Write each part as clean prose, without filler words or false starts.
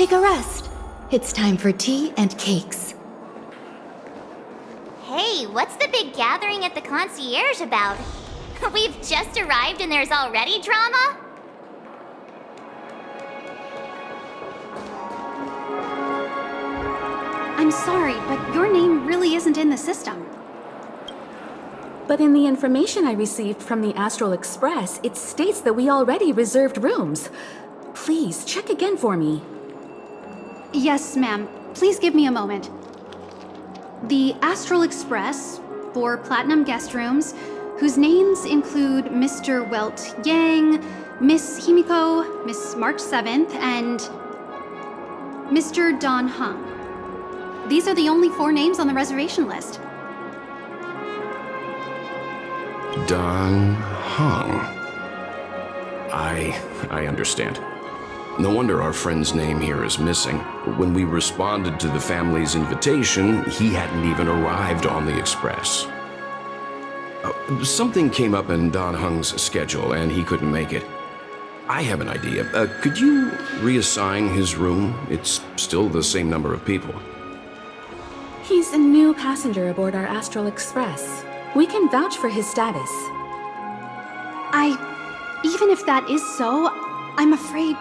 take a rest. It's time for tea and cakes. Hey, what's the big gathering at the concierge about? We've just arrived and there's already drama? I'm sorry, but your name really isn't in the system. But in the information I received from the Astral Express, it states that we already reserved rooms. Please, check again for me. Yes, ma'am. Please give me a moment. The Astral Express, 4 platinum guest rooms, whose names include Mr. Welt Yang, Miss Himiko, Miss March 7th, and Mr. Don Hung. These are the only 4 names on the reservation list. Don Hung. I understand. No wonder our friend's name here is missing. When we responded to the family's invitation, he hadn't even arrived on the express. Something came up in Don Hung's schedule and he couldn't make it. I have an idea. Could you reassign his room? It's still the same number of people. He's a new passenger aboard our Astral Express. We can vouch for his status. Even if that is so, I'm afraid...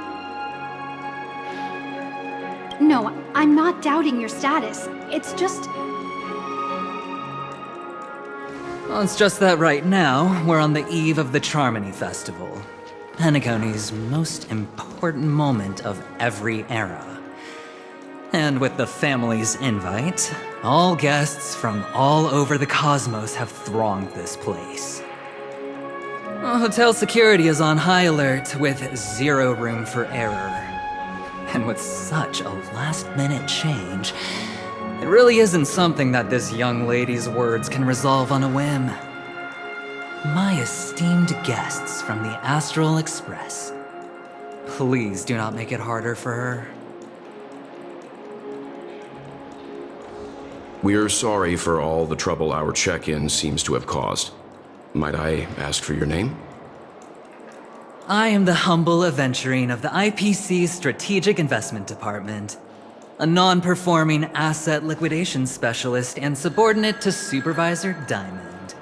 No, I'm not doubting your status. It's just... Well, it's just that right now, we're on the eve of the Charmony Festival. Penacony's most important moment of every era. And with the family's invite, all guests from all over the cosmos have thronged this place. Hotel security is on high alert with 0 room for error. And with such a last-minute change, it really isn't something that this young lady's words can resolve on a whim. My esteemed guests from the Astral Express, please do not make it harder for her. We're sorry for all the trouble our check-in seems to have caused. Might I ask for your name? I am the humble aventurine of the IPC Strategic Investment Department, a non-performing asset liquidation specialist and subordinate to Supervisor Diamond.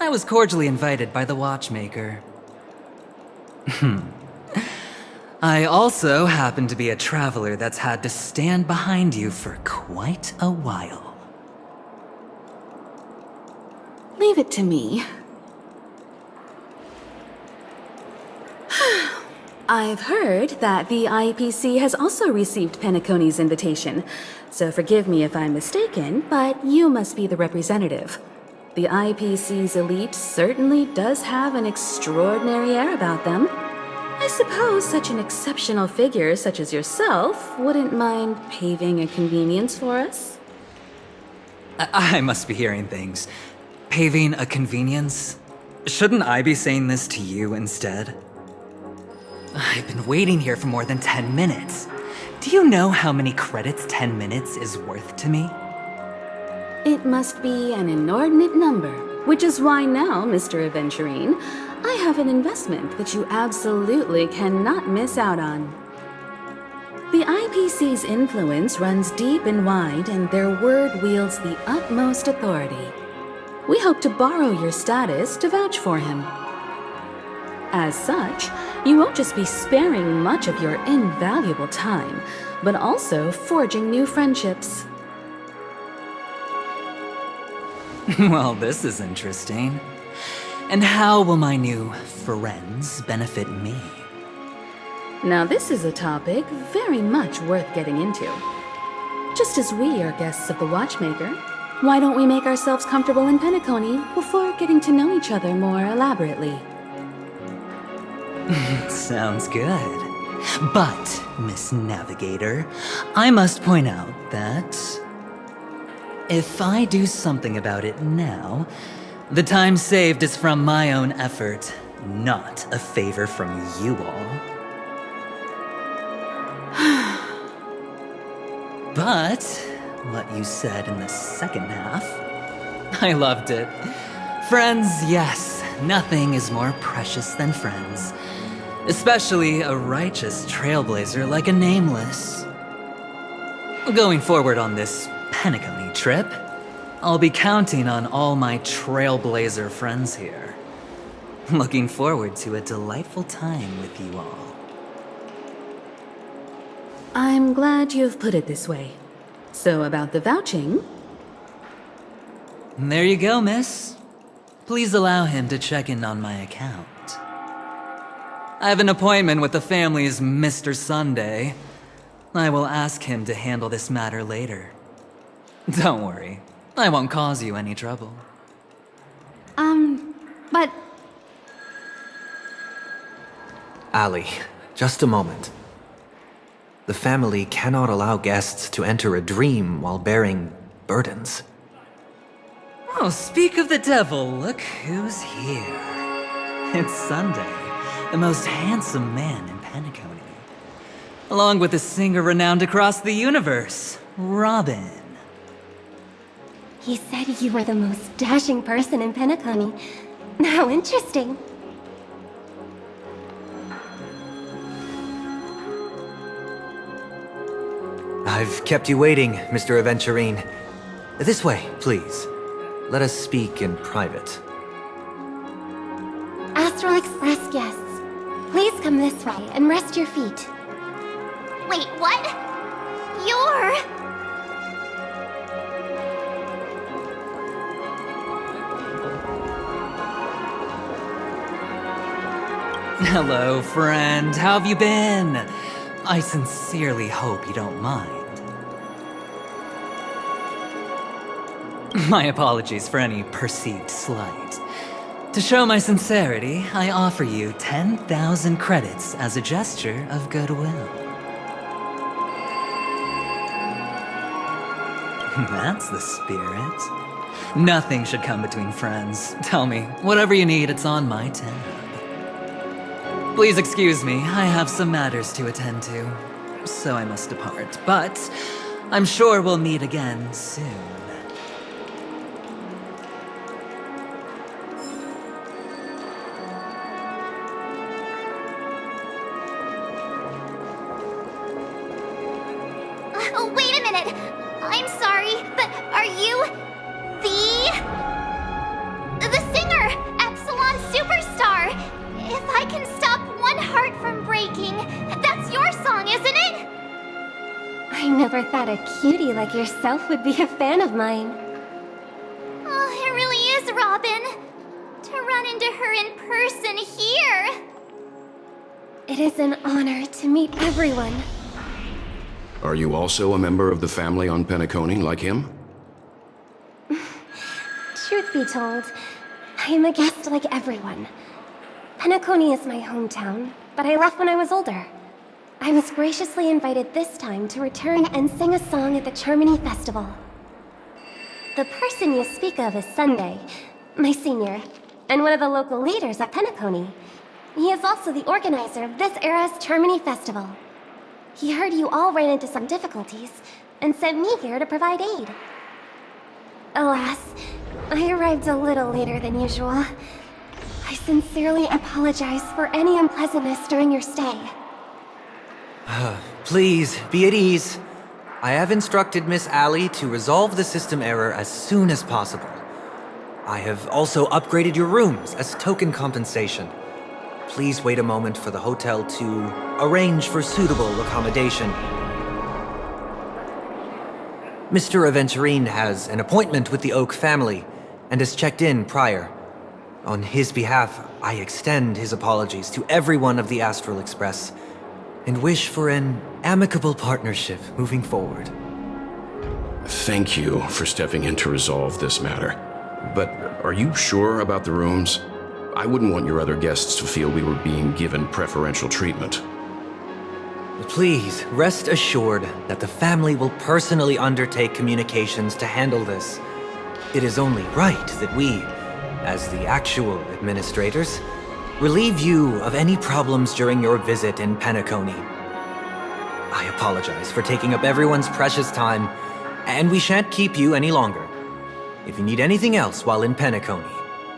I was cordially invited by the watchmaker. I also happen to be a traveler that's had to stand behind you for quite a while. Leave it to me. I've heard that the IPC has also received Penacony's invitation, so forgive me if I'm mistaken, but you must be the representative. The IPC's elite certainly does have an extraordinary air about them. I suppose such an exceptional figure such as yourself wouldn't mind paving a convenience for us? I must be hearing things. Paving a convenience? Shouldn't I be saying this to you instead? I've been waiting here for more than 10 minutes. Do you know how many credits 10 minutes is worth to me? It must be an inordinate number, which is why now, Mr. Aventurine, I have an investment that you absolutely cannot miss out on. The IPC's influence runs deep and wide, and their word wields the utmost authority. We hope to borrow your status to vouch for him. As such, you won't just be sparing much of your invaluable time, but also forging new friendships. Well, this is interesting. And how will my new friends benefit me? Now this is a topic very much worth getting into. Just as we are guests of the Watchmaker, why don't we make ourselves comfortable in Penacony before getting to know each other more elaborately? Sounds good. But, Miss Navigator, I must point out that if I do something about it now, the time saved is from my own effort, not a favor from you all. But what you said in the second half, I loved it. Friends, yes, nothing is more precious than friends. Especially a righteous trailblazer like a Nameless. Going forward on this Penacony trip, I'll be counting on all my Trailblazer friends here. Looking forward to a delightful time with you all. I'm glad you've put it this way. So about the vouching? There you go, miss. Please allow him to check in on my account. I have an appointment with the family's Mr. Sunday. I will ask him to handle this matter later. Don't worry, I won't cause you any trouble. But Ali, just a moment. The family cannot allow guests to enter a dream while bearing burdens. Oh, speak of the devil, look who's here. It's Sunday, the most handsome man in Penacony. Along with a singer renowned across the universe, Robin. He said you were the most dashing person in Penacony. How interesting. I've kept you waiting, Mr. Aventurine. This way, please. Let us speak in private. Astral Express guests, please come this way and rest your feet. Wait, what? You're... Hello, friend. How have you been? I sincerely hope you don't mind. My apologies for any perceived slight. To show my sincerity, I offer you 10,000 credits as a gesture of goodwill. That's the spirit. Nothing should come between friends. Tell me, whatever you need, it's on my tab. Please excuse me, I have some matters to attend to, so I must depart. But I'm sure we'll meet again soon. Oh, wait a minute! I'm sorry, but are you... the singer! Epsilon Superstar! If I can stop one heart from breaking, that's your song, isn't it? I never thought a cutie like yourself would be a fan of mine. Oh, it really is, Robin. To run into her in person here. It is an honor to meet everyone. Are you also a member of the family on Penacony like him? Truth be told, I am a guest like everyone. Penacony is my hometown, but I left when I was older. I was graciously invited this time to return and sing a song at the Charmony Festival. The person you speak of is Sunday, my senior, and one of the local leaders at Penacony. He is also the organizer of this era's Charmony Festival. He heard you all ran into some difficulties, and sent me here to provide aid. Alas, I arrived a little later than usual. I sincerely apologize for any unpleasantness during your stay. Please, be at ease. I have instructed Miss Ali to resolve the system error as soon as possible. I have also upgraded your rooms as token compensation. Please wait a moment for the hotel to arrange for suitable accommodation. Mr. Aventurine has an appointment with the Oak family and has checked in prior. On his behalf, I extend his apologies to everyone of the Astral Express and wish for an amicable partnership moving forward. Thank you for stepping in to resolve this matter. But are you sure about the rooms? I wouldn't want your other guests to feel we were being given preferential treatment. Please, rest assured that the family will personally undertake communications to handle this. It is only right that we, as the actual administrators, relieve you of any problems during your visit in Penacony. I apologize for taking up everyone's precious time, and we shan't keep you any longer. If you need anything else while in Penacony,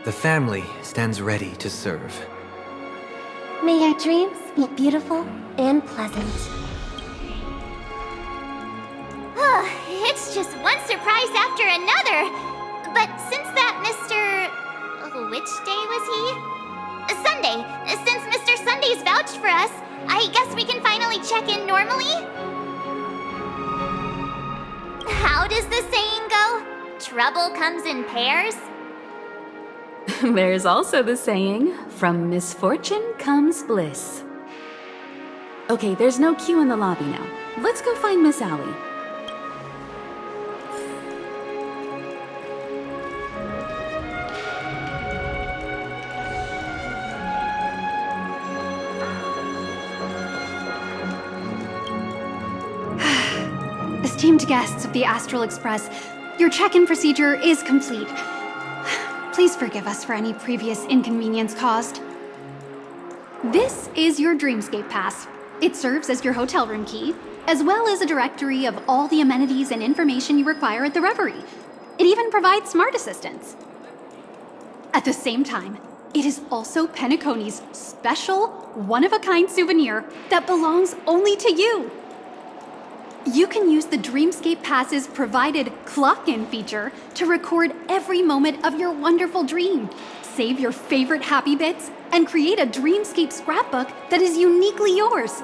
the family stands ready to serve. May your dreams be beautiful and pleasant. It's just one surprise after another. But since that Mr. Which day was he? Sunday. Since Mr. Sunday's vouched for us, I guess we can finally check in normally? How does the saying go? Trouble comes in pairs? There's also the saying, from misfortune comes bliss. Okay, there's no queue in the lobby now. Let's go find Miss Allie. Esteemed guests of the Astral Express, your check-in procedure is complete. Please forgive us for any previous inconvenience caused. This is your Dreamscape Pass. It serves as your hotel room key, as well as a directory of all the amenities and information you require at the Reverie. It even provides smart assistants. At the same time, it is also Penacony's special, one-of-a-kind souvenir that belongs only to you. You can use the Dreamscape Pass's provided clock-in feature to record every moment of your wonderful dream, save your favorite happy bits, and create a Dreamscape scrapbook that is uniquely yours.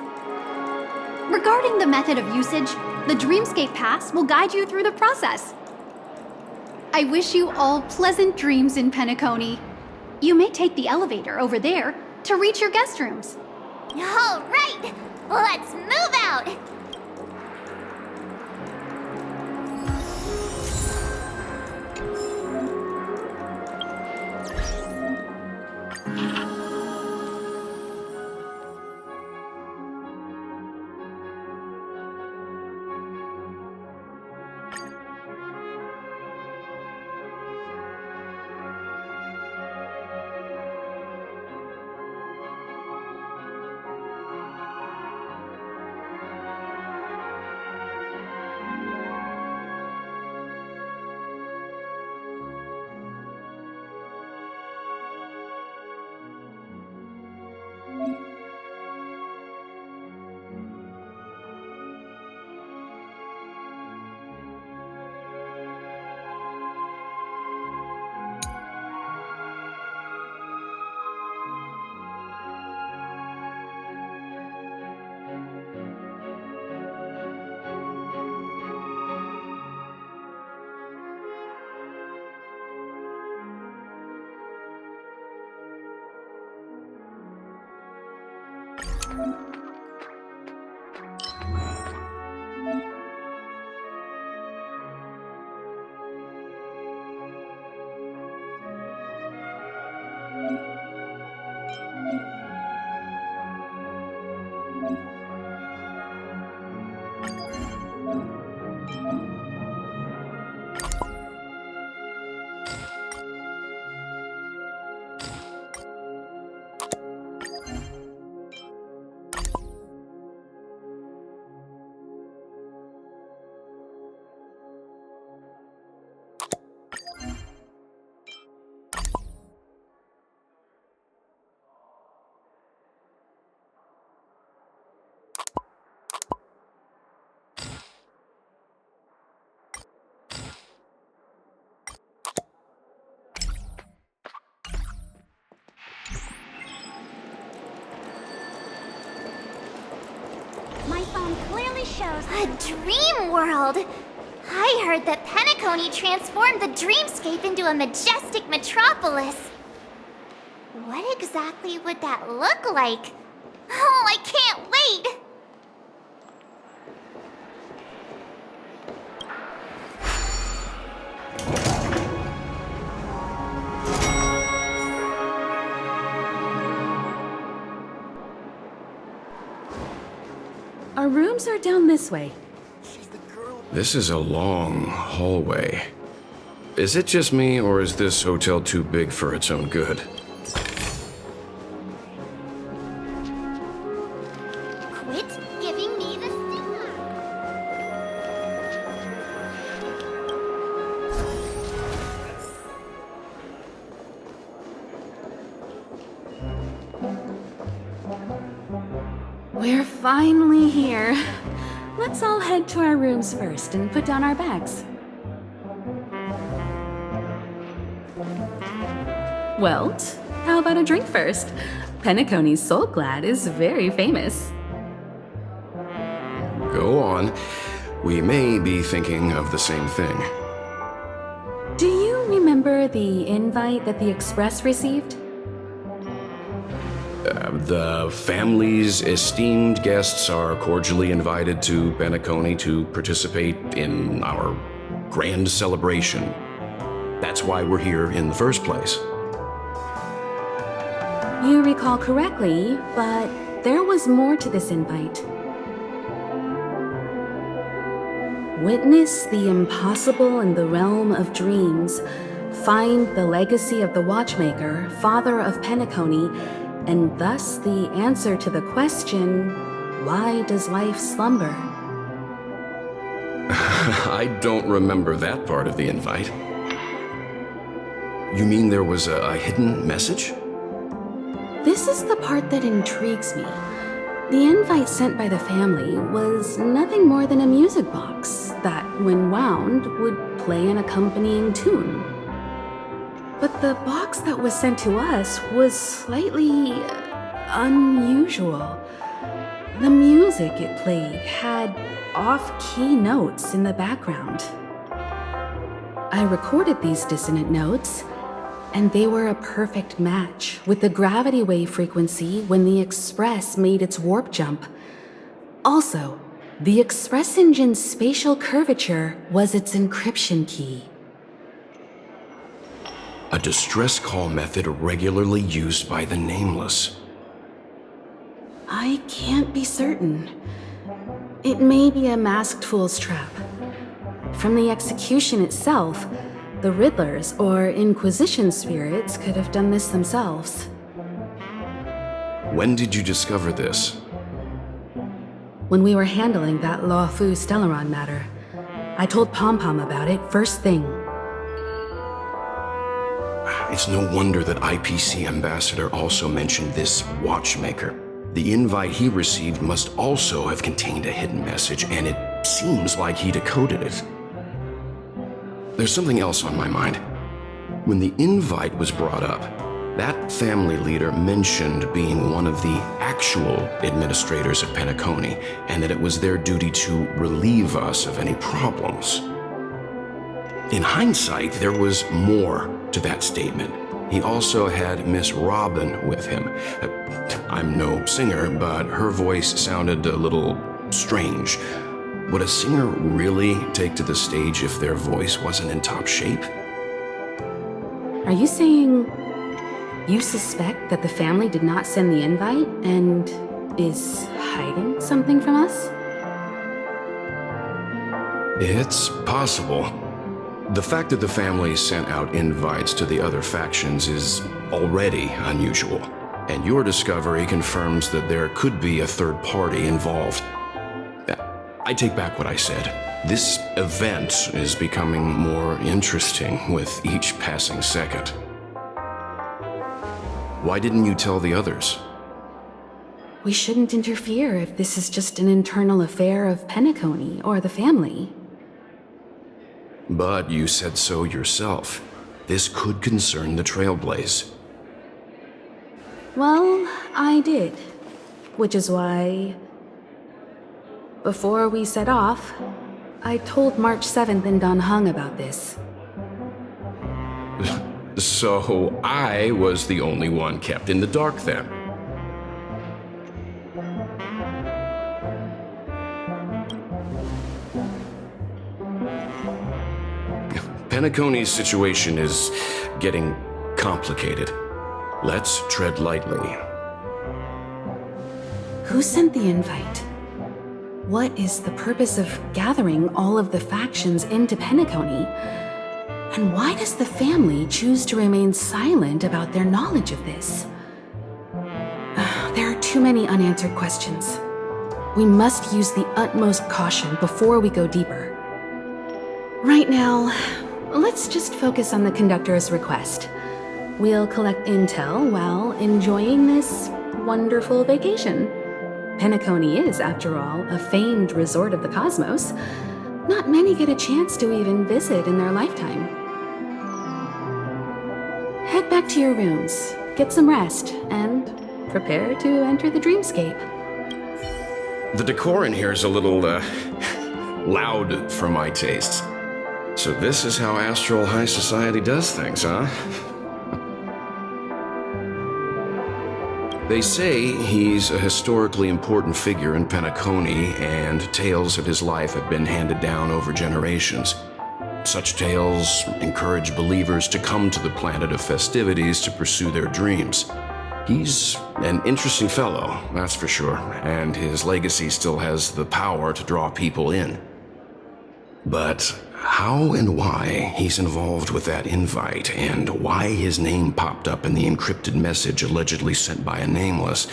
Regarding the method of usage, the Dreamscape Pass will guide you through the process. I wish you all pleasant dreams in Penacony. You may take the elevator over there to reach your guest rooms. All right, let's move out. My phone clearly shows a dream world. I heard that Penacony transformed the dreamscape into a majestic metropolis. What exactly would that look like? Oh, I can't wait! Our rooms are down this way. This is a long hallway. Is it just me, or is this hotel too big for its own good? Quit giving me the stinger! We're finally here. let's all head to our rooms first and put down our bags. Welt, how about a drink first? Penacony's Soul Glad is very famous. Go on. We may be thinking of the same thing. Do you remember the invite that the Express received? The family's esteemed guests are cordially invited to Penacony to participate in our grand celebration. That's why we're here in the first place. You recall correctly, but there was more to this invite. Witness the impossible in the realm of dreams. Find the legacy of the Watchmaker, father of Penacony, and thus the answer to the question, why does life slumber? I don't remember that part of the invite. You mean there was a hidden message? This is the part that intrigues me. The invite sent by the family was nothing more than a music box that, when wound, would play an accompanying tune. But the box that was sent to us was slightly unusual. The music it played had off-key notes in the background. I recorded these dissonant notes, and they were a perfect match with the gravity wave frequency when the Express made its warp jump. Also, the Express engine's spatial curvature was its encryption key. A distress call method regularly used by the Nameless. I can't be certain. It may be a masked fool's trap. From the execution itself, the Riddlers or Inquisition spirits could have done this themselves. When did you discover this? When we were handling that Lawfu Stellaron matter, I told Pom Pom about it first thing. It's no wonder that IPC Ambassador also mentioned this Watchmaker. The invite he received must also have contained a hidden message, and it seems like he decoded it. There's something else on my mind. When the invite was brought up, that family leader mentioned being one of the actual administrators of Penacony, and that it was their duty to relieve us of any problems. In hindsight, there was more to that statement. He also had Miss Robin with him. I'm no singer, but her voice sounded a little strange. Would a singer really take to the stage if their voice wasn't in top shape? Are you saying you suspect that the family did not send the invite and is hiding something from us? It's possible. The fact that the family sent out invites to the other factions is already unusual, and your discovery confirms that there could be a third party involved. I take back what I said. This event is becoming more interesting with each passing second. Why didn't you tell the others? We shouldn't interfere if this is just an internal affair of Penacony or the family. But you said so yourself. This could concern the Trailblaze. Well, I did. Which is why, before we set off, I told March 7th and Don Hung about this. So I was the only one kept in the dark then. Penacony's situation is getting complicated. Let's tread lightly. Who sent the invite? What is the purpose of gathering all of the factions into Penacony? And why does the family choose to remain silent about their knowledge of this? There are too many unanswered questions. We must use the utmost caution before we go deeper. Right now, let's just focus on the conductor's request. We'll collect intel while enjoying this wonderful vacation. Penacony is, after all, a famed resort of the cosmos. Not many get a chance to even visit in their lifetime. Head back to your rooms, get some rest, and prepare to enter the dreamscape. The decor in here is a little, loud for my tastes. So this is how Astral High Society does things, huh? They say he's a historically important figure in Penacony, and tales of his life have been handed down over generations. Such tales encourage believers to come to the planet of festivities to pursue their dreams. He's an interesting fellow, that's for sure, and his legacy still has the power to draw people in. But how and why he's involved with that invite, and why his name popped up in the encrypted message allegedly sent by a nameless,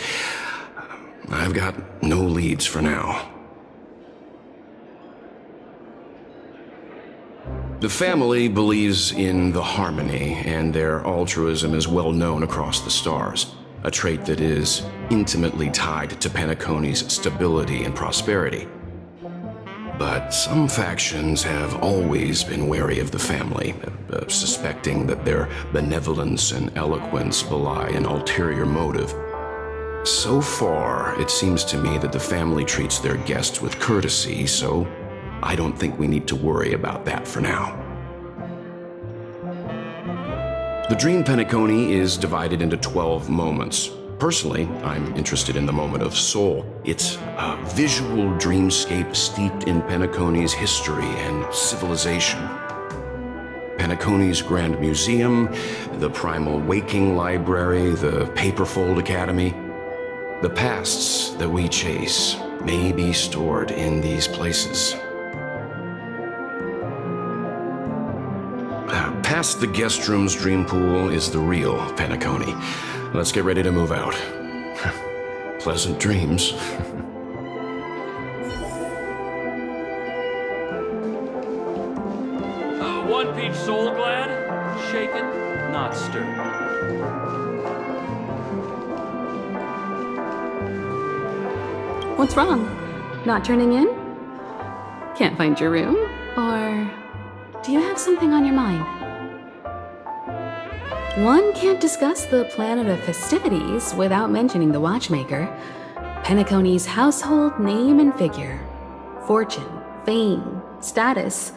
I've got no leads for now. The family believes in the harmony, and their altruism is well known across the stars, a trait that is intimately tied to Penacony's stability and prosperity. But some factions have always been wary of the family, suspecting that their benevolence and eloquence belie an ulterior motive. So far, it seems to me that the family treats their guests with courtesy, so I don't think we need to worry about that for now. The Dream Penacony is divided into 12 moments. Personally, I'm interested in the moment of Soul. It's a visual dreamscape steeped in Penacony's history and civilization. Penacony's Grand Museum, the Primal Waking Library, the Paperfold Academy. The pasts that we chase may be stored in these places. Past the guest room's dream pool is the real Penacony. Let's get ready to move out. Pleasant dreams. One peach soul glad, shaken, not stirred. What's wrong? Not turning in? Can't find your room? Or do you have something on your mind? One can't discuss the planet of festivities without mentioning the watchmaker, Penacony's household name and figure. Fortune, fame, status.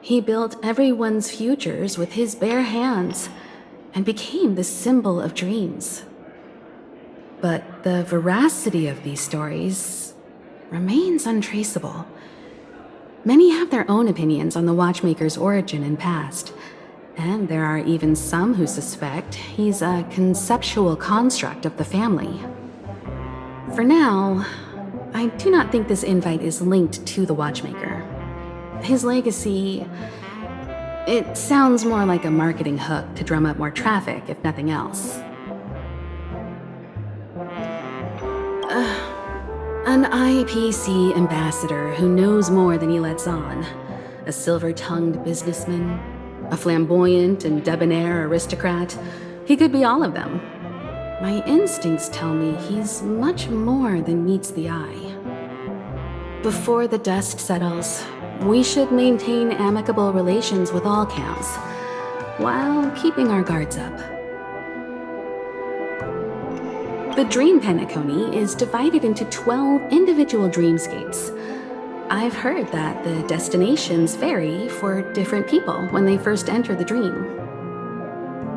He built everyone's futures with his bare hands and became the symbol of dreams. But the veracity of these stories remains untraceable. Many have their own opinions on the watchmaker's origin and past, and there are even some who suspect he's a conceptual construct of the family. For now, I do not think this invite is linked to the watchmaker. His legacy, it sounds more like a marketing hook to drum up more traffic, if nothing else. An IPC ambassador who knows more than he lets on. A silver-tongued businessman. A flamboyant and debonair aristocrat. He could be all of them. My instincts tell me he's much more than meets the eye. Before the dust settles, we should maintain amicable relations with all camps, while keeping our guards up. The Dream Penacony is divided into 12 individual dreamscapes. I've heard that the destinations vary for different people when they first enter the dream.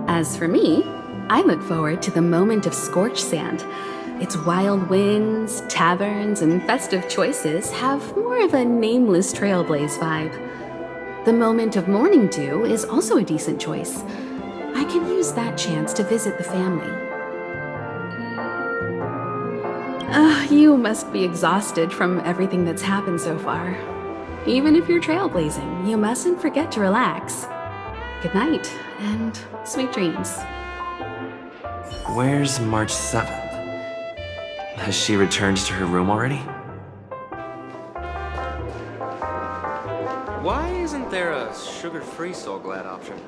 As for me, I look forward to the moment of scorched sand. Its wild winds, taverns, and festive choices have more of a nameless Trailblaze vibe. The moment of morning dew is also a decent choice. I can use that chance to visit the family. You must be exhausted from everything that's happened so far. Even if you're trailblazing, you mustn't forget to relax. Good night, and sweet dreams. Where's March 7th? Has she returned to her room already? Why isn't there a sugar-free Soul Glad option?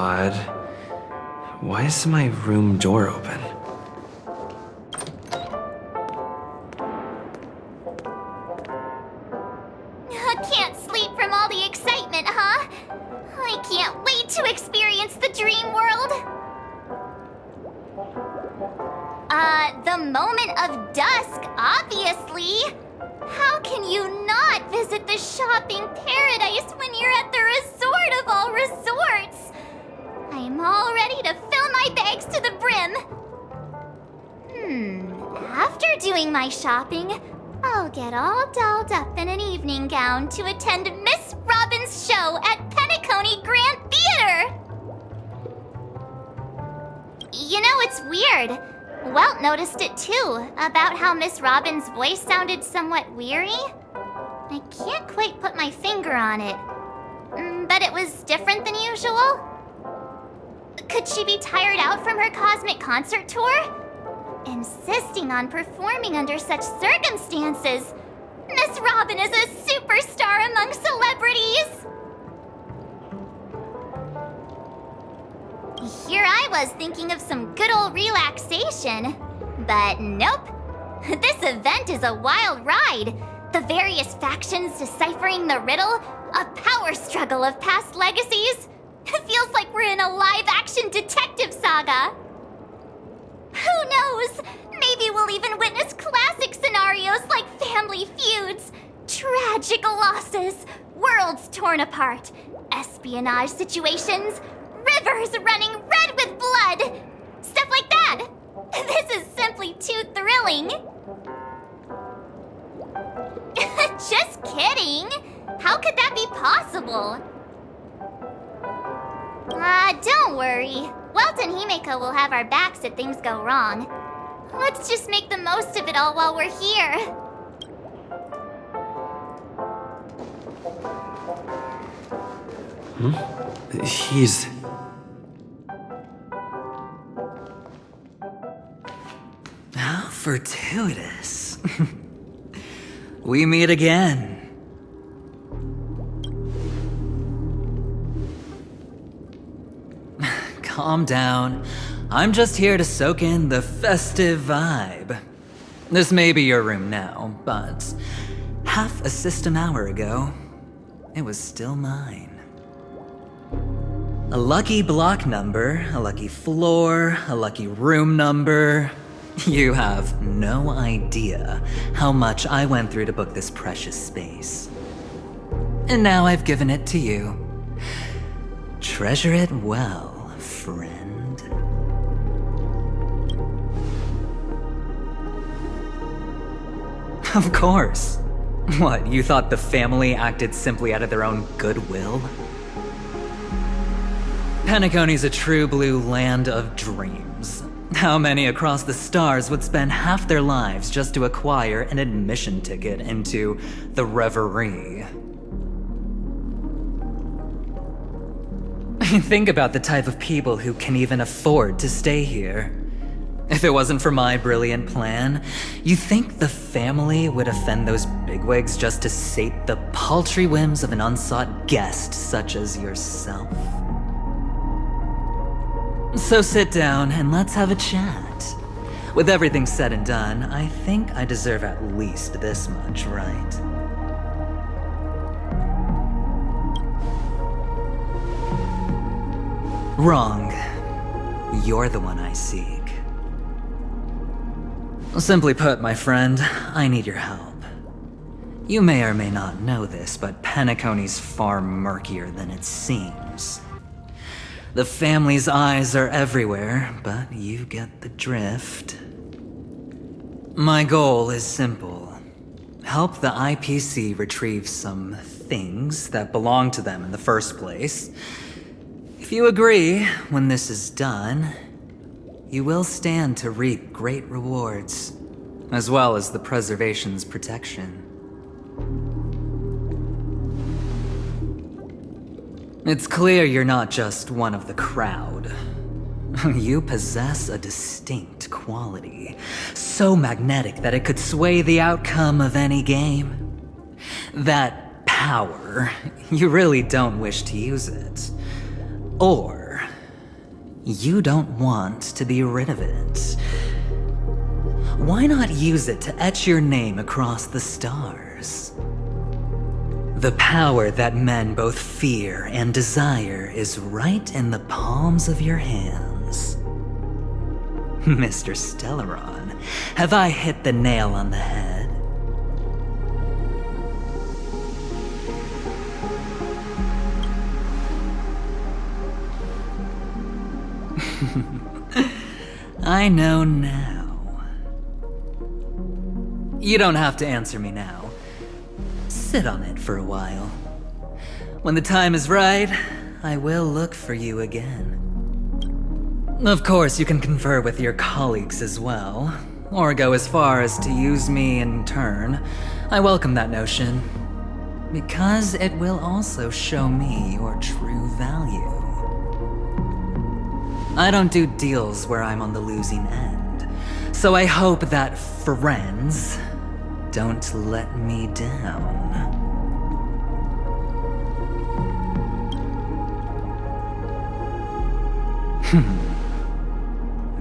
odd. Why is my room door open? Can't sleep from all the excitement, huh? I can't wait to experience the dream world. The moment of dusk, obviously. How can you not visit the shopping paradise when you're at the resort of all resorts? I'm all ready to fill my bags to the brim. After doing my shopping, I'll get all dolled up in an evening gown to attend Miss Robin's show at Penacony Grand Theater. You know, it's weird. Welt noticed it too, about how Miss Robin's voice sounded somewhat weary. I can't quite put my finger on it, but it was different than usual. Could she be tired out from her cosmic concert tour? Insisting on performing under such circumstances. Miss Robin is a superstar among celebrities. Here I was thinking of some good old relaxation. But nope. This event is a wild ride. The various factions deciphering the riddle, a power struggle of past legacies. It feels like we're in a live-action detective saga. Who knows? Maybe we'll even witness classic scenarios like family feuds, tragic losses, worlds torn apart, espionage situations, rivers running red with blood. Stuff like that. This is simply too thrilling. Just kidding. How could that be possible? Don't worry. Welt and Himeko will have our backs if things go wrong. Let's just make the most of it all while we're here. He's... How fortuitous. We meet again. Calm down. I'm just here to soak in the festive vibe. This may be your room now, but half a system hour ago, it was still mine. A lucky block number, a lucky floor, a lucky room number. You have no idea how much I went through to book this precious space. And now I've given it to you. Treasure it well, friend. Of course. What, you thought the family acted simply out of their own goodwill? Penacony's a true blue land of dreams. How many across the stars would spend half their lives just to acquire an admission ticket into the reverie? Think about the type of people who can even afford to stay here. If it wasn't for my brilliant plan, you think the family would offend those bigwigs just to sate the paltry whims of an unsought guest such as yourself? So sit down and let's have a chat. With everything said and done, I think I deserve at least this much, right? Wrong. You're the one I seek. Simply put, my friend, I need your help. You may or may not know this, but Penacony's far murkier than it seems. The family's eyes are everywhere, but you get the drift. My goal is simple. Help the IPC retrieve some things that belong to them in the first place. If you agree, when this is done, you will stand to reap great rewards, as well as the preservation's protection. It's clear you're not just one of the crowd. You possess a distinct quality, so magnetic that it could sway the outcome of any game. That power, you really don't wish to use it. Or You don't want to be rid of it. Why not use it to etch your name across the stars? The power that men both fear and desire is right in the palms of your hands. Mr. Stellaron, have I hit the nail on the head? I know now. You don't have to answer me now. Sit on it for a while. When the time is right, I will look for you again. Of course, you can confer with your colleagues as well, or go as far as to use me in turn. I welcome that notion, because it will also show me your true value. I don't do deals where I'm on the losing end, so I hope that friends don't let me down.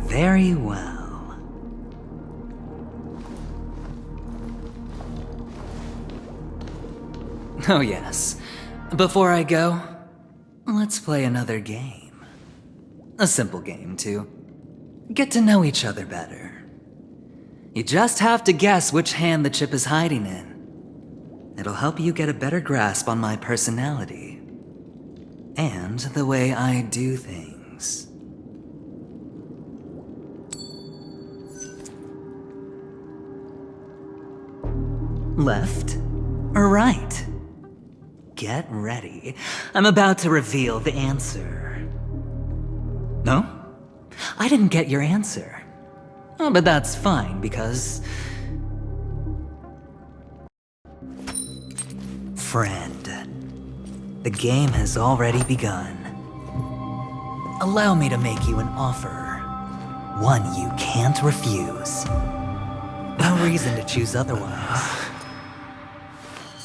Very well. Oh yes. Before I go, let's play another game. A simple game to get to know each other better. You just have to guess which hand the chip is hiding in. It'll help you get a better grasp on my personality and the way I do things. Left or right? Get ready. I'm about to reveal the answer. No? I didn't get your answer. Oh, but that's fine, because... Friend, the game has already begun. Allow me to make you an offer. One you can't refuse. No reason to choose otherwise.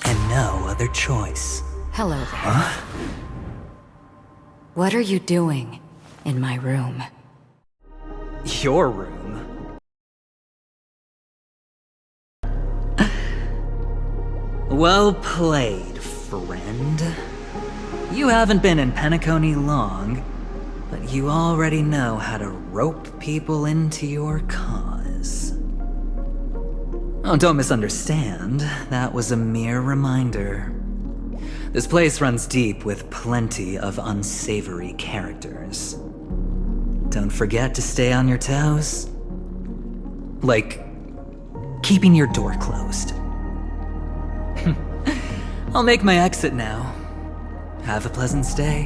And no other choice. Hello there. Huh? What are you doing in my room? Your room? Well played, friend. You haven't been in Penacony long, but you already know how to rope people into your cause. Oh, don't misunderstand. That was a mere reminder. This place runs deep with plenty of unsavory characters. Don't forget to stay on your toes. Like, keeping your door closed. I'll make my exit now. Have a pleasant stay.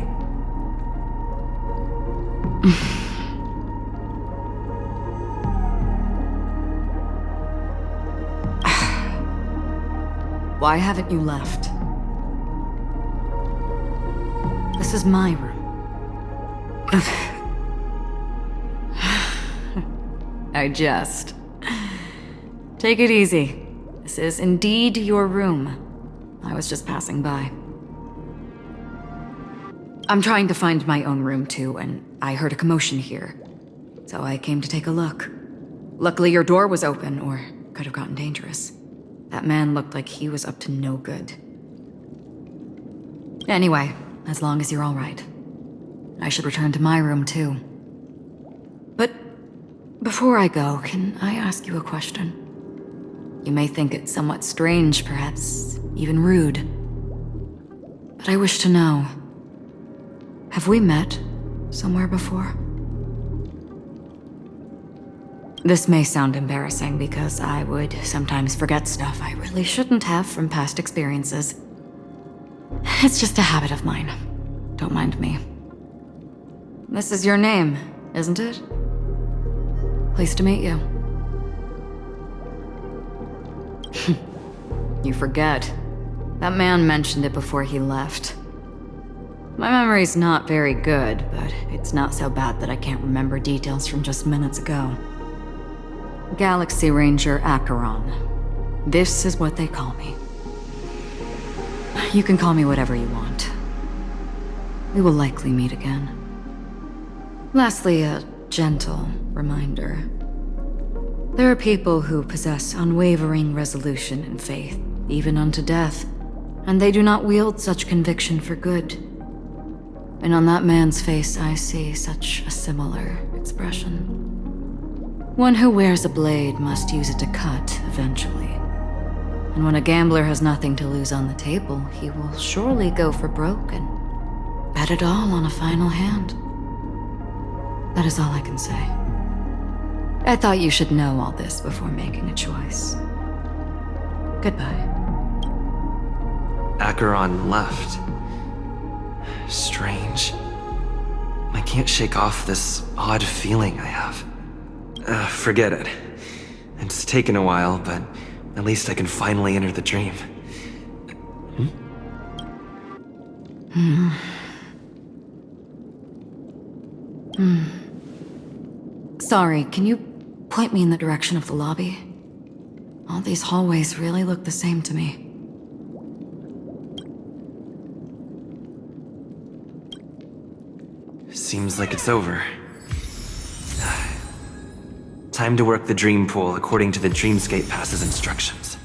Why haven't you left? This is my room. I jest. Take it easy. This is indeed your room. I was just passing by. I'm trying to find my own room too, and I heard a commotion here. So I came to take a look. Luckily your door was open, or could have gotten dangerous. That man looked like he was up to no good. Anyway, as long as you're all right. I should return to my room too. But before I go, can I ask you a question? You may think it somewhat strange, perhaps even rude. But I wish to know, have we met somewhere before? This may sound embarrassing because I would sometimes forget stuff I really shouldn't have from past experiences. It's just a habit of mine. Don't mind me. This is your name, isn't it? Pleased to meet you. You forget. That man mentioned it before he left. My memory's not very good, but it's not so bad that I can't remember details from just minutes ago. Galaxy Ranger Acheron. This is what they call me. You can call me whatever you want. We will likely meet again. Lastly, a gentle reminder. There are people who possess unwavering resolution and faith, even unto death, and they do not wield such conviction for good. And on that man's face I see such a similar expression. One who wears a blade must use it to cut, eventually. And when a gambler has nothing to lose on the table, he will surely go for broke and bet it all on a final hand. That is all I can say. I thought you should know all this before making a choice. Goodbye. Acheron left. Strange. I can't shake off this odd feeling I have. Forget it. It's taken a while, but at least I can finally enter the dream. Sorry, can you point me in the direction of the lobby? All these hallways really look the same to me. Seems like it's over. Time to work the dream pool according to the Dreamscape Pass's instructions.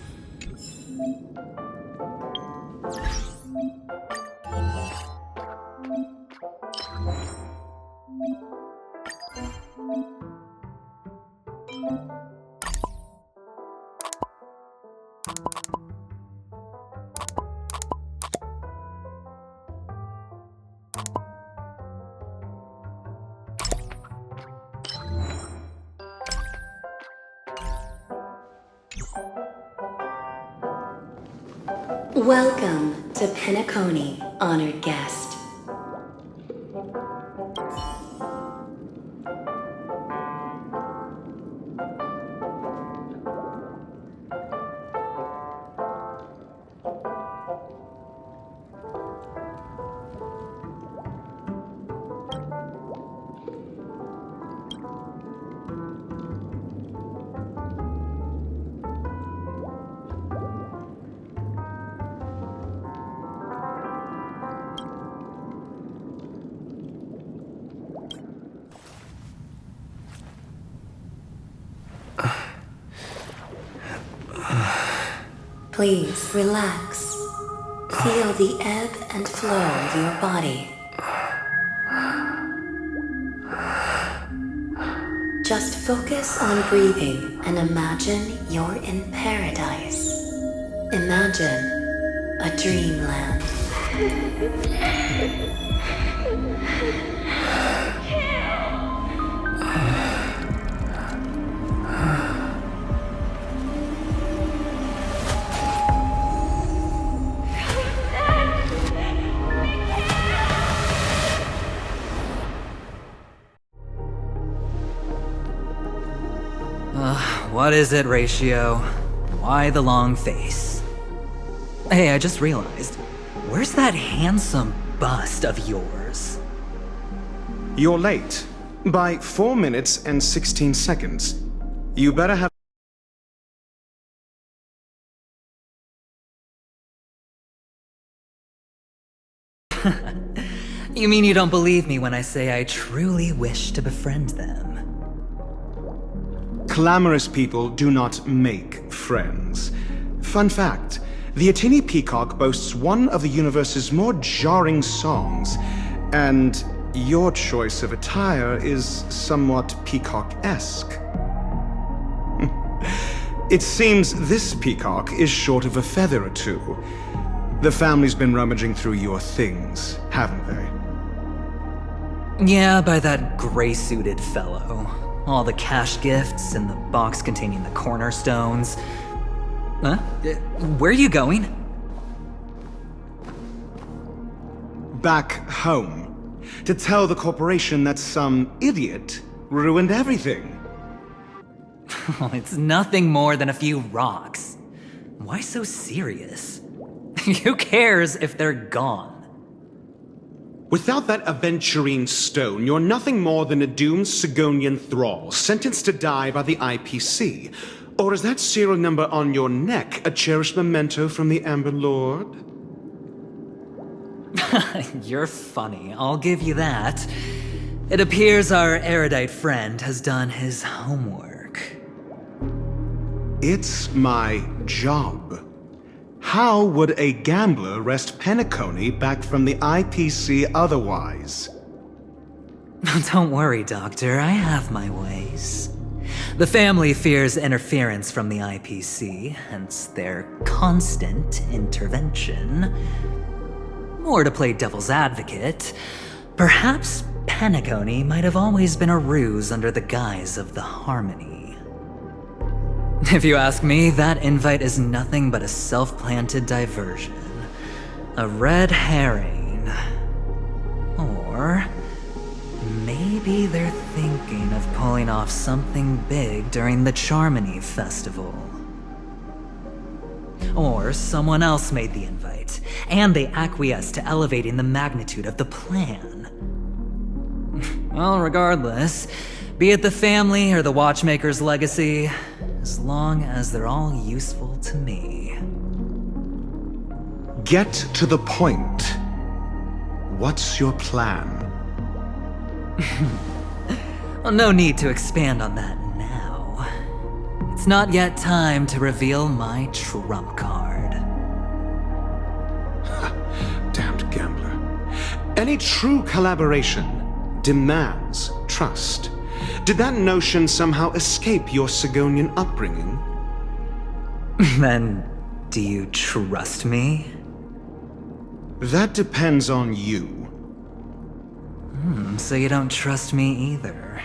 Welcome to Penacony, honored guest. Please relax. Feel the ebb and flow of your body. Just focus on breathing and imagine you're in paradise. Imagine a dreamland. What is it, Ratio? Why the long face? Hey, I just realized. Where's that handsome bust of yours? You're late. By 4 minutes and 16 seconds. You better have... You mean you don't believe me when I say I truly wish to befriend them? Clamorous people do not make friends. Fun fact, the Atini Peacock boasts one of the universe's more jarring songs, and your choice of attire is somewhat peacock-esque. It seems this peacock is short of a feather or two. The family's been rummaging through your things, haven't they? Yeah, by that gray-suited fellow. All the cash gifts and the box containing the cornerstones. Huh? Where are you going? Back home. To tell the corporation that some idiot ruined everything. It's nothing more than a few rocks. Why so serious? Who cares if they're gone? Without that aventurine stone, you're nothing more than a doomed Sigonian thrall, sentenced to die by the IPC. Or is that serial number on your neck a cherished memento from the Amber Lord? You're funny, I'll give you that. It appears our erudite friend has done his homework. It's my job. How would a gambler wrest Penacony back from the IPC otherwise? Don't worry, Doctor, I have my ways. The family fears interference from the IPC, hence their constant intervention. Or to play devil's advocate, perhaps Penacony might have always been a ruse under the guise of the Harmony. If you ask me, that invite is nothing but a self-planted diversion. A red herring. Or maybe they're thinking of pulling off something big during the Charmony Festival. Or someone else made the invite, and they acquiesced to elevating the magnitude of the plan. Well, regardless, be it the family or the Watchmaker's legacy, as long as they're all useful to me. Get to the point. What's your plan? Well, no need to expand on that now. It's not yet time to reveal my trump card. Damned gambler. Any true collaboration demands trust. Did that notion somehow escape your Sigonian upbringing? Then, do you trust me? That depends on you. So you don't trust me either.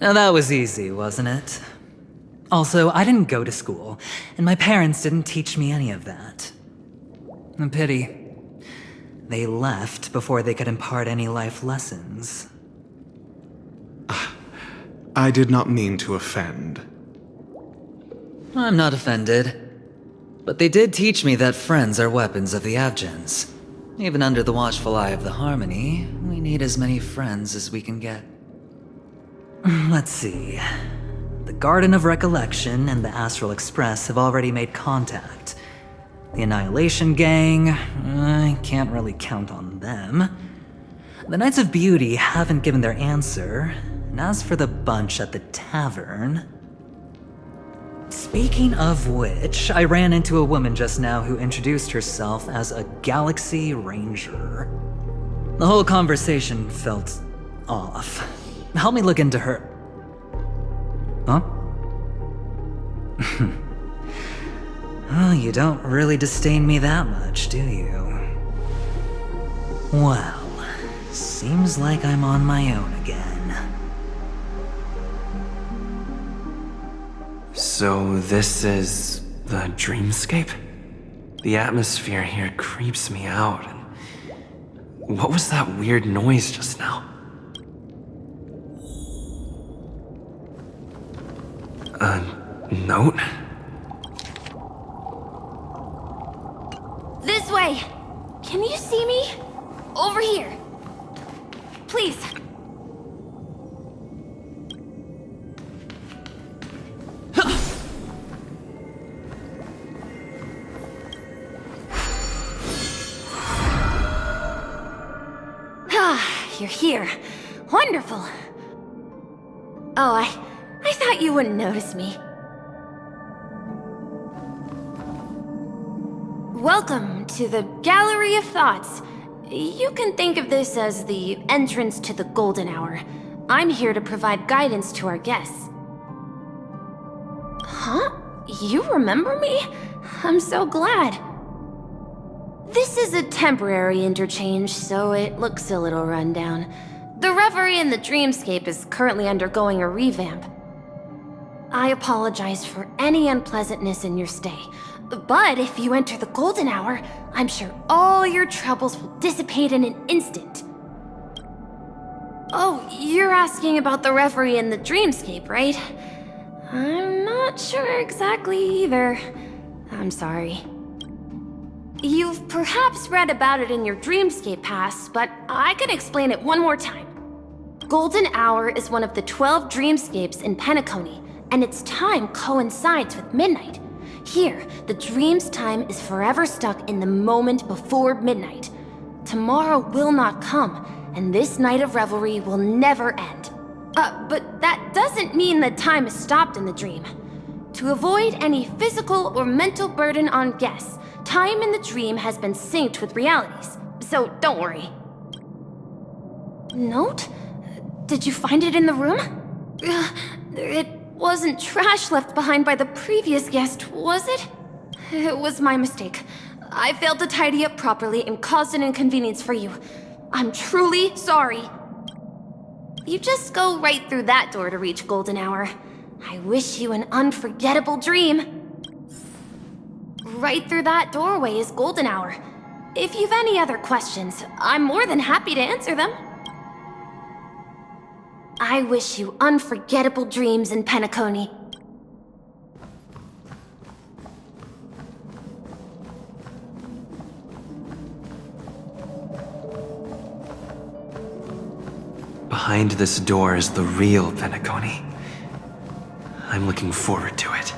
Now that was easy, wasn't it? Also, I didn't go to school, and my parents didn't teach me any of that. A pity. They left before they could impart any life lessons. I did not mean to offend. I'm not offended. But they did teach me that friends are weapons of the Abgens. Even under the watchful eye of the Harmony, we need as many friends as we can get. Let's see. The Garden of Recollection and the Astral Express have already made contact. The Annihilation Gang, I can't really count on them. The Knights of Beauty haven't given their answer, and as for the bunch at the tavern... Speaking of which, I ran into a woman just now who introduced herself as a Galaxy Ranger. The whole conversation felt off. Help me look into her. Huh? Oh, you don't really disdain me that much, do you? Well, seems like I'm on my own again. So this is the dreamscape? The atmosphere here creeps me out. And what was that weird noise just now? A note? This way! Can you see me? Over here. Please. You're here. Wonderful. Oh, I thought you wouldn't notice me. Welcome to the Gallery of Thoughts. You can think of this as the entrance to the Golden Hour. I'm here to provide guidance to our guests. Huh? You remember me? I'm so glad. This is a temporary interchange, so it looks a little rundown. The Reverie in the Dreamscape is currently undergoing a revamp. I apologize for any unpleasantness in your stay, but if you enter the Golden Hour, I'm sure all your troubles will dissipate in an instant. Oh, you're asking about the Reverie in the Dreamscape, right? I'm not sure exactly either. I'm sorry. You've perhaps read about it in your Dreamscape Pass, but I can explain it one more time. Golden Hour is one of the 12 dreamscapes in Penacony, and its time coincides with midnight. Here, the dream's time is forever stuck in the moment before midnight. Tomorrow will not come, and this night of revelry will never end. But that doesn't mean that time is stopped in the dream. To avoid any physical or mental burden on guests, time in the dream has been synced with realities, so don't worry. Note? Did you find it in the room? It wasn't trash left behind by the previous guest, was it? It was my mistake. I failed to tidy up properly and caused an inconvenience for you. I'm truly sorry. You just go right through that door to reach Golden Hour. I wish you an unforgettable dream. Right through that doorway is Golden Hour. If you've any other questions, I'm more than happy to answer them. I wish you unforgettable dreams in Penacony. Behind this door is the real Penacony. I'm looking forward to it.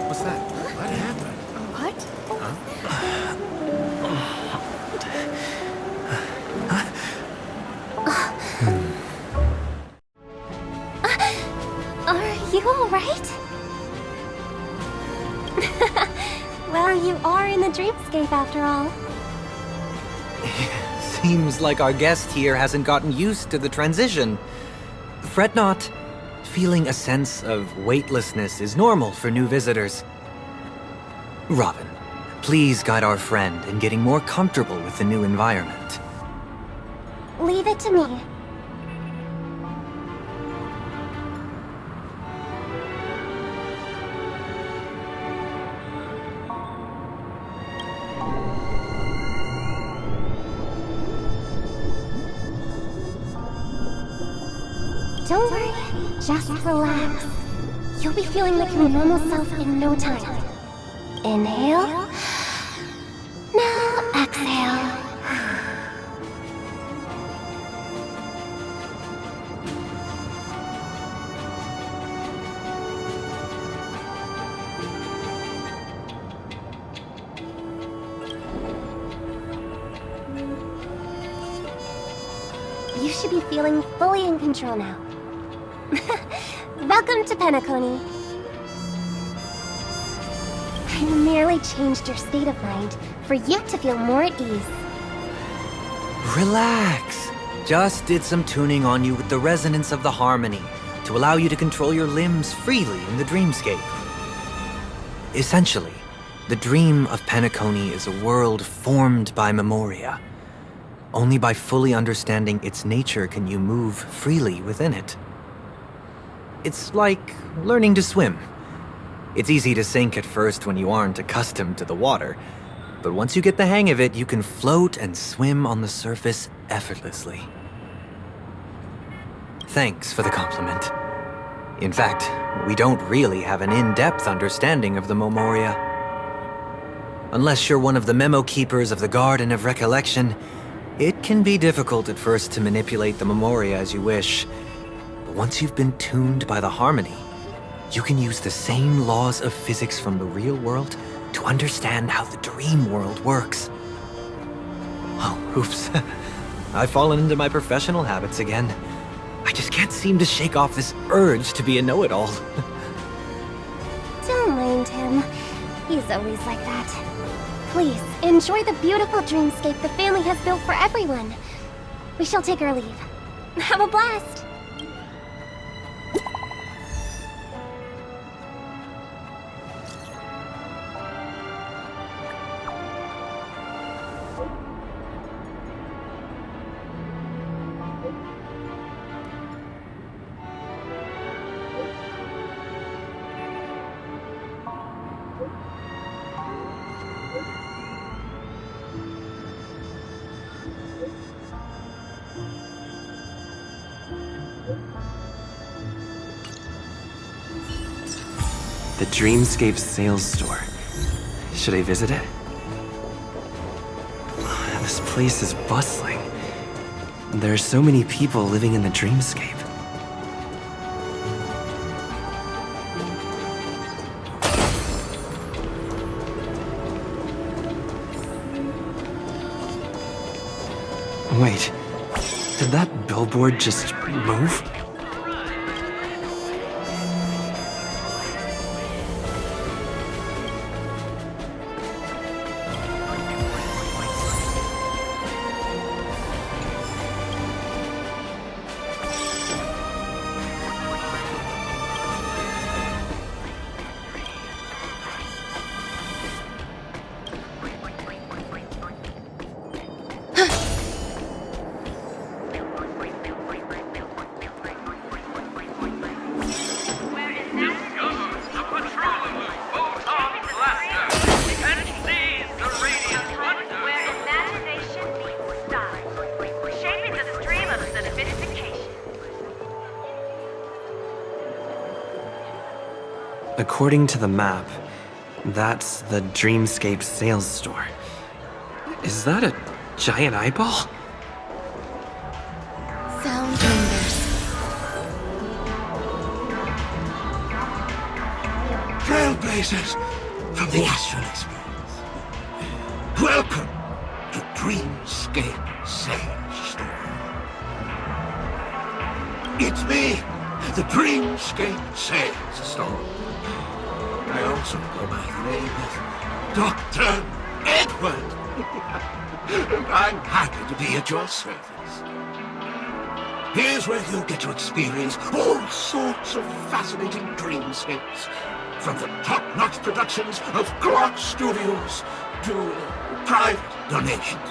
What's that? What happened? Are you alright? Well, you are in the dreamscape after all. Seems like our guest here hasn't gotten used to the transition. Fret not. Feeling a sense of weightlessness is normal for new visitors. Robin, please guide our friend in getting more comfortable with the new environment. Leave it to me. Don't worry, just relax. You'll be feeling like your normal self in no time. Inhale. Now exhale. You should be feeling fully in control now. Welcome to Penacony. I merely changed your state of mind for you to feel more at ease. Relax. Just did some tuning on you with the resonance of the harmony to allow you to control your limbs freely in the dreamscape. Essentially, the dream of Penacony is a world formed by memoria. Only by fully understanding its nature can you move freely within it. It's like learning to swim. It's easy to sink at first when you aren't accustomed to the water, but once you get the hang of it, you can float and swim on the surface effortlessly. Thanks for the compliment. In fact, we don't really have an in-depth understanding of the memoria. Unless you're one of the memo keepers of the Garden of Recollection, it can be difficult at first to manipulate the memoria as you wish. But once you've been tuned by the harmony, you can use the same laws of physics from the real world to understand how the dream world works. Oh, oops. I've fallen into my professional habits again. I just can't seem to shake off this urge to be a know-it-all. Don't mind him. He's always like that. Please, enjoy the beautiful dreamscape the family has built for everyone. We shall take our leave. Have a blast! The Dreamscape sales store. Should I visit it? This place is bustling. There are so many people living in the Dreamscape. Wait, did that billboard just move? According to the map, that's the Dreamscape sales store. Is that a giant eyeball? Sound wonders. Trailblazers from the Astral Express. Welcome to Dreamscape Sales Store. It's me, the Dreamscape Sales Store. I also go by the name of Dr. Edward. I'm happy to be at your service. Here's where you'll get to experience all sorts of fascinating dreamscapes. From the top-notch productions of Clock Studios to private donations.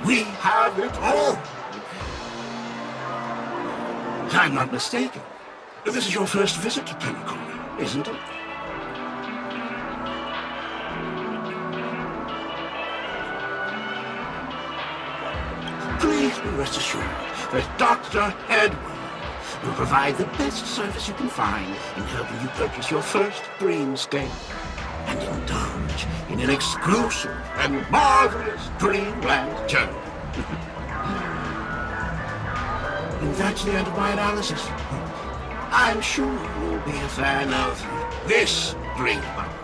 We have it all. If I'm not mistaken, this is your first visit to Penacony, isn't it? Please be rest assured that Dr. Edward will provide the best service you can find in helping you purchase your first dreamscape and indulge in an exclusive and marvelous dreamland journey. And that's the end of my analysis. I'm sure you'll be a fan of this dream bubble.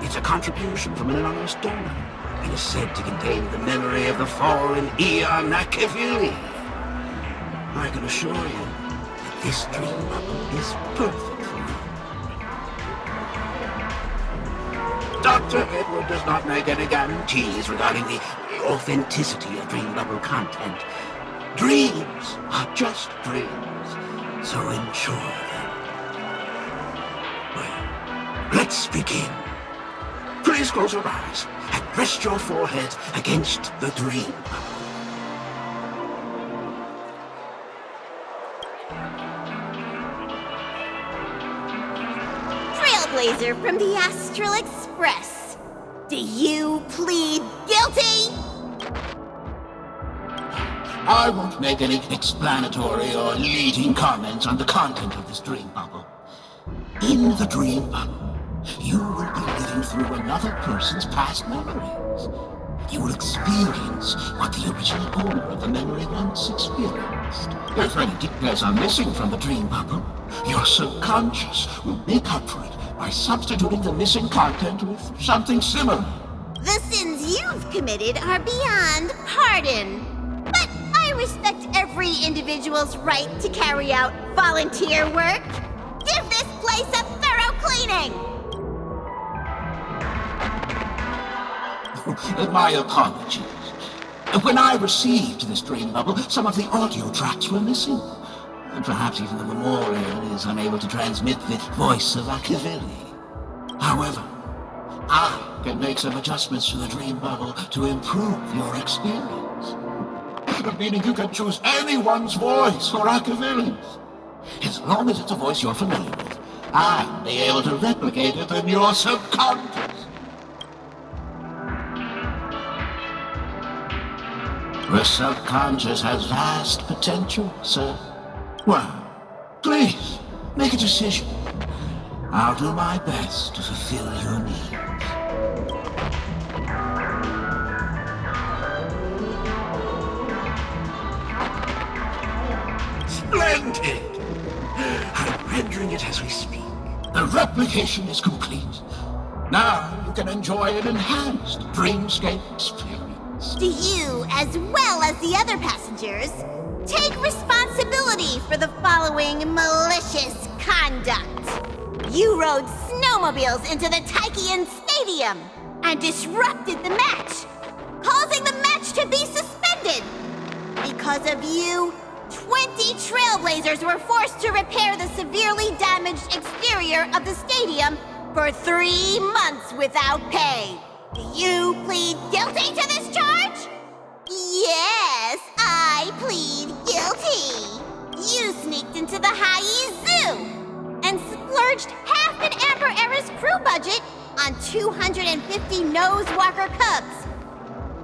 It's a contribution from an anonymous donor. It is said to contain the memory of the fallen Eon Machiavelli. I can assure you that this dream bubble is perfect for you. Dr. Edward does not make any guarantees regarding the authenticity of dream bubble content. Dreams are just dreams, so enjoy them. Well, let's begin. Please close your eyes and rest your forehead against the dream bubble. Trailblazer from the Astral Express. Do you plead guilty? I won't make any explanatory or leading comments on the content of this dream bubble. In the dream bubble, you will be living through another person's past memories. You will experience what the original owner of the memory once experienced. If any details are missing from the dream bubble, your subconscious will make up for it by substituting the missing content with something similar. The sins you've committed are beyond pardon. But I respect every individual's right to carry out volunteer work. Give this place a thorough cleaning! My apologies. When I received this dream bubble, some of the audio tracks were missing. Perhaps even the memorial is unable to transmit the voice of Machiavelli. However, I can make some adjustments to the dream bubble to improve your experience. Meaning you can choose anyone's voice for Machiavelli's. As long as it's a voice you're familiar with, I'll be able to replicate it in your subconscious. The subconscious has vast potential, sir. Well, please, make a decision. I'll do my best to fulfill your needs. Splendid! I'm rendering it as we speak. The replication is complete. Now you can enjoy an enhanced dreamscape experience. Do you, as well as the other passengers, take responsibility for the following malicious conduct? You rode snowmobiles into the Taikian Stadium and disrupted the match, causing the match to be suspended. Because of you, 20 Trailblazers were forced to repair the severely damaged exterior of the stadium for 3 months without pay. Do you plead guilty to this charge? Yes, I plead guilty. You sneaked into the Haie Zoo and splurged half an Amber Era's crew budget on 250 Nosewalker cubs.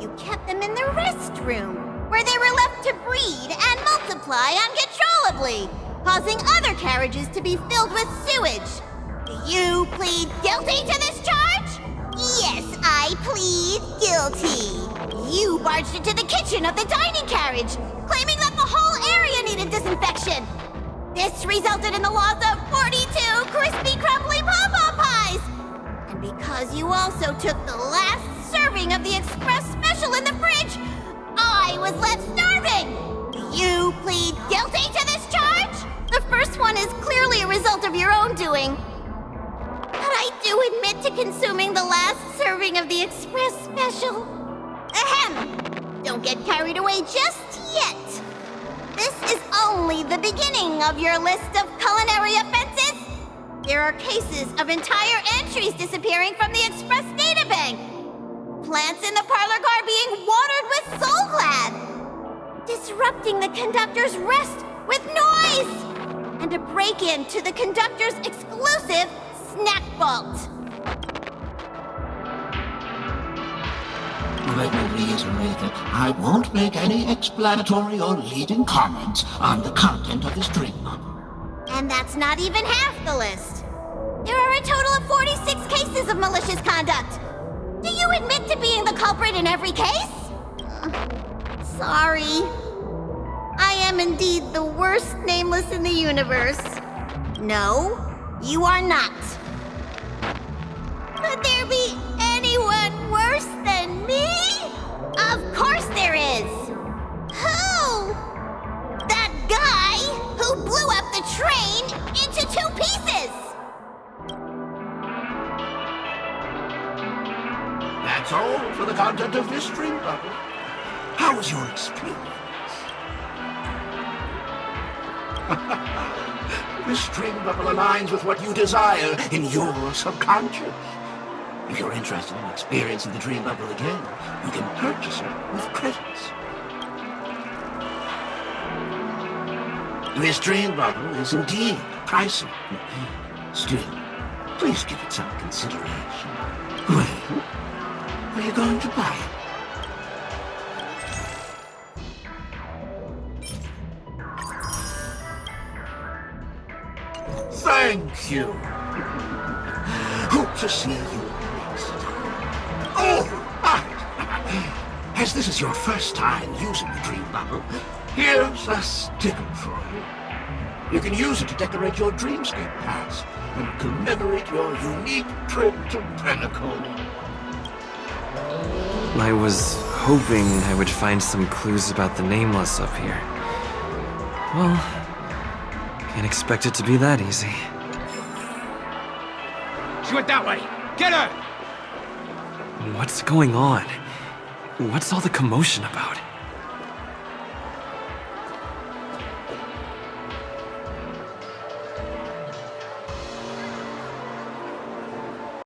You kept them in the restroom, where they were left to breed and multiply uncontrollably, causing other carriages to be filled with sewage. Do you plead guilty to this charge? Yes, I plead guilty. You barged into the kitchen of the dining carriage, claiming that the whole area needed disinfection. This resulted in the loss of 42 crispy, crumbly pom-pom pies. And because you also took the last serving of the express special in the fridge, I was left starving! Do you plead guilty to this charge? The first one is clearly a result of your own doing. But I do admit to consuming the last serving of the express special. Ahem! Don't get carried away just yet. This is only the beginning of your list of culinary offenses. There are cases of entire entries disappearing from the express databank. Plants in the parlor car being watered with Soulglad. Disrupting the conductor's rest with noise. And a break-in to the conductor's exclusive snack vault. Let me reiterate that I won't make any explanatory or leading comments on the content of this dream novel. And that's not even half the list. There are a total of 46 cases of malicious conduct. Do you admit to being the culprit in every case? Sorry. I am indeed the worst nameless in the universe. No, you are not. Could there be anyone worse than me? Of course there is. Who? That guy who blew up the train into 2 pieces. That's all for the content of this dream bubble. How was your experience? This dream bubble aligns with what you desire in your subconscious. If you're interested in experiencing the dream bubble again, you can purchase it with credits. This dream bubble is indeed pricey. Still, please give it some consideration. Well, are you going to buy it? Thank you. Hope to see you next time. Oh, right. As this is your first time using the dream bubble, here's a sticker for you. You can use it to decorate your dreamscape pass and commemorate your unique trip to Penacony. I was hoping I would find some clues about the Nameless up here. Well, can't expect it to be that easy. She went that way! Get her! What's going on? What's all the commotion about?